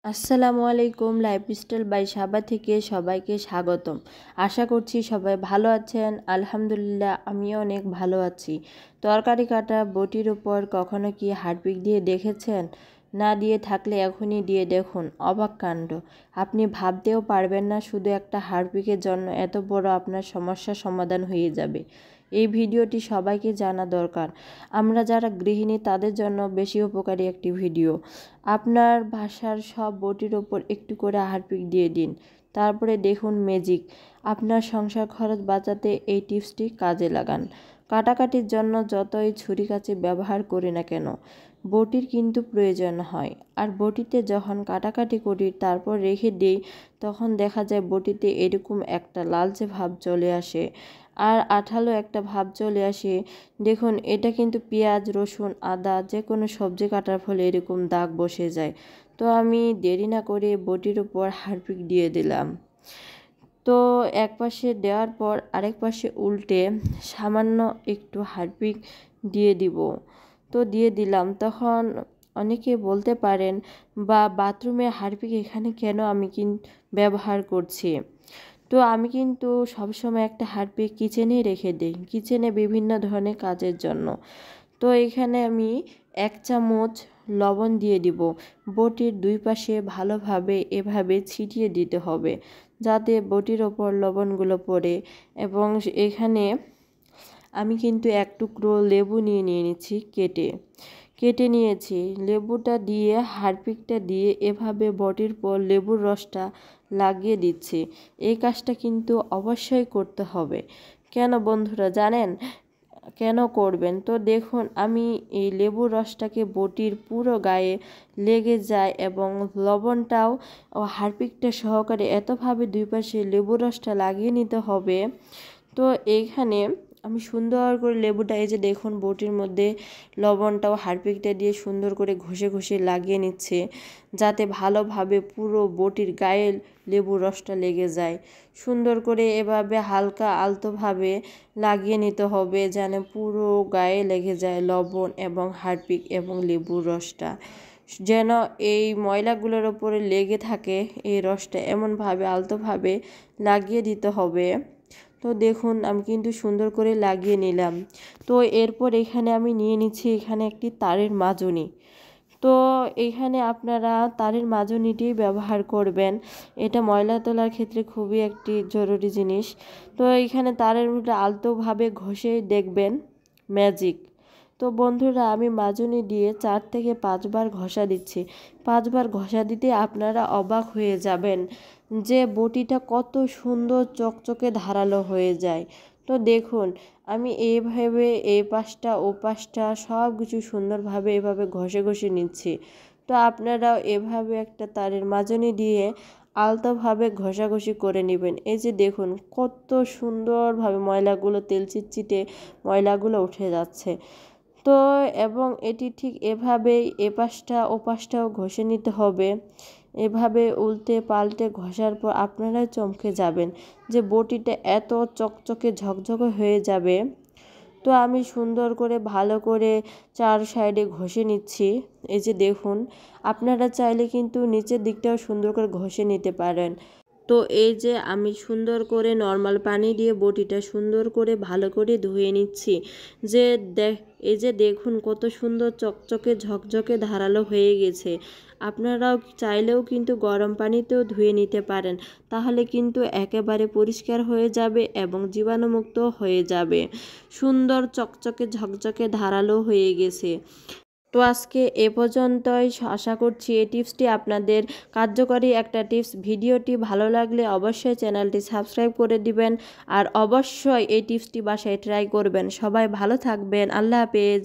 আসসালামু আলাইকুম, lifestyle by সাবা থেকে সবাইকে স্বাগতম। আশা করছি সবাই ভালো আছেন। আলহামদুলিল্লাহ আমিও অনেক ভালো আছি। তরকারি কাটা বটির উপর কখনো কি হারপিক দিয়ে দেখেছেন? না দিয়ে থাকলে এখনই দিয়ে দেখুন, অবাক কাণ্ড। আপনি ভাবতেও পারবেন না শুধু একটা হারপিকের জন্য এত বড় আপনার সমস্যার সমাধান হয়ে যাবে। এই ভিডিওটি সবাইকে জানা দরকার। আমরা যারা গৃহিণী তাদের জন্য বেশি উপকারী একটি ভিডিও। আপনার বাসার সব বটির ওপর একটু করে হারপিক দিয়ে দিন, তারপরে দেখুন ম্যাজিক। আপনার সংসার খরচ বাঁচাতে এই টিপসটি কাজে লাগান। কাটাকাটির জন্য যতই ছুরি কাঁচি ব্যবহার করি না কেন, বটির কিন্তু প্রয়োজন হয়। আর বটিতে যখন কাটাকাটি করি তারপর রেখে দিই, তখন দেখা যায় বটিতে এরকম একটা লালচে ভাব চলে আসে আর আঠালো একটা ভাব চলে আসে। দেখুন, এটা কিন্তু পেঁয়াজ, রসুন, আদা যে কোনো সবজি কাটার ফলে এরকম দাগ বসে যায়। তো আমি দেরি না করে বটির উপর হারপিক দিয়ে দিলাম। তো এক পাশে দেওয়ার পর আরেক পাশে উল্টে সামান্য একটু হারপিক দিয়ে দিব। তো দিয়ে দিলাম। তখন অনেকে বলতে পারেন, বা বাথরুমে হারপিক এখানে কেন আমি ব্যবহার করছি? তো আমি কিন্তু সবসময় একটা হারপিক কিচেনেই রেখে দিই, কিচেনে বিভিন্ন ধরনের কাজের জন্য। তো এখানে আমি 1 চামচ লবণ দিয়ে দিব। বটির দুই পাশে ভালোভাবে এভাবে ছিটিয়ে দিতে হবে, যাতে বটির ওপর লবণগুলো পড়ে। এবং এখানে আমি কিন্তু এক টুকরো লেবু নিয়ে নিচ্ছি, কেটে নিয়েছি। লেবুটা দিয়ে হারপিকটা দিয়ে এভাবে বটির পর লেবুর রসটা লাগিয়ে দিচ্ছি। এই কাজটা কিন্তু অবশ্যই করতে হবে। কেন বন্ধুরা জানেন? কেন করবেন? তো দেখুন, আমি এই লেবুর রসটাকে বটির পুরো গায়ে লেগে যায় এবং লবণটাও ও হারপিকটা সহকারে এতভাবে দুই পাশে লেবুর রসটা লাগিয়ে নিতে হবে। তো এইখানে আমি সুন্দর করে লেবুটা, এই যে দেখুন বটির মধ্যে লবণটাও হারপিকটা দিয়ে সুন্দর করে ঘষে ঘষে লাগিয়ে নিচ্ছে, যাতে ভালোভাবে পুরো বটির গায়ে লেবুর রসটা লেগে যায়। সুন্দর করে এভাবে হালকা আলতোভাবে লাগিয়ে নিতে হবে, যেন পুরো গায়ে লেগে যায় লবণ এবং হারপিক এবং লেবুর রসটা, যেন এই ময়লাগুলোর ওপরে লেগে থাকে এই রসটা। এমনভাবে আলতোভাবে লাগিয়ে দিতে হবে। তো দেখুন, আমি কিন্তু সুন্দর করে লাগিয়ে নিলাম। তো এরপর এখানে আমি নিয়ে নিচ্ছি এখানে একটি তারের মাজনি। তো এখানে আপনারা তারের মাজনিটি ব্যবহার করবেন, এটা ময়লা তোলার ক্ষেত্রে খুবই একটি জরুরি জিনিস। তো এখানে তারের মধ্যে আলতোভাবে ঘষে দেখবেন ম্যাজিক। তো বন্ধুরা, আমি মাজনি দিয়ে 4 থেকে 5 বার ঘষা দিচ্ছি। 5 বার ঘষা দিতে আপনারা অবাক হয়ে যাবেন যে বটিটা কত সুন্দর চকচকে ধারালো হয়ে যায়। তো দেখুন, আমি এইভাবে এই পাশটা ও পাশটা সব কিছু সুন্দরভাবে এভাবে ঘষে ঘষে নিচ্ছি। তো আপনারাও এভাবে একটা তারের মাজনি দিয়ে আলতোভাবে ঘষাঘষি করে নেবেন। এই যে দেখুন কত সুন্দরভাবে ময়লাগুলো, তেল চিটচিটে ময়লাগুলো উঠে যাচ্ছে। তো এবং এটি ঠিক এভাবেই এপাশটা ওপাশটাও ঘষে নিতে হবে। এভাবে উল্টে পাল্টে ঘষার পর আপনারাই চমকে যাবেন যে বটিটা এত চকচকে ঝকঝকে হয়ে যাবে। তো আমি সুন্দর করে ভালো করে 4 সাইডে ঘষে নিচ্ছি। এই যে দেখুন, আপনারা চাইলে কিন্তু নিচের দিকটাও সুন্দর করে ঘষে নিতে পারেন। তো এই যে আমি সুন্দর করে নর্মাল পানি দিয়ে বটিটা সুন্দর করে ভালো করে ধুয়ে নিচ্ছি। যে এই যে দেখুন কত সুন্দর চকচকে ঝকঝকে ধারালো হয়ে গেছে। আপনারাও চাইলেও কিন্তু গরম পানিতেও ধুয়ে নিতে পারেন, তাহলে কিন্তু একেবারে পরিষ্কার হয়ে যাবে এবং জীবাণুমুক্ত হয়ে যাবে। সুন্দর চকচকে ঝকঝকে ধারালো হয়ে গেছে। তো আজকে এ পর্যন্তই। আশা করছি এই টিপসটি আপনাদের কার্যকরী একটা টিপস। ভিডিওটি ভালো লাগলে অবশ্যই চ্যানেলটি সাবস্ক্রাইব করে দিবেন আর অবশ্যই এই টিপসটি বাসায় ট্রাই করবেন। সবাই ভালো থাকবেন। আল্লাহ হাফেজ।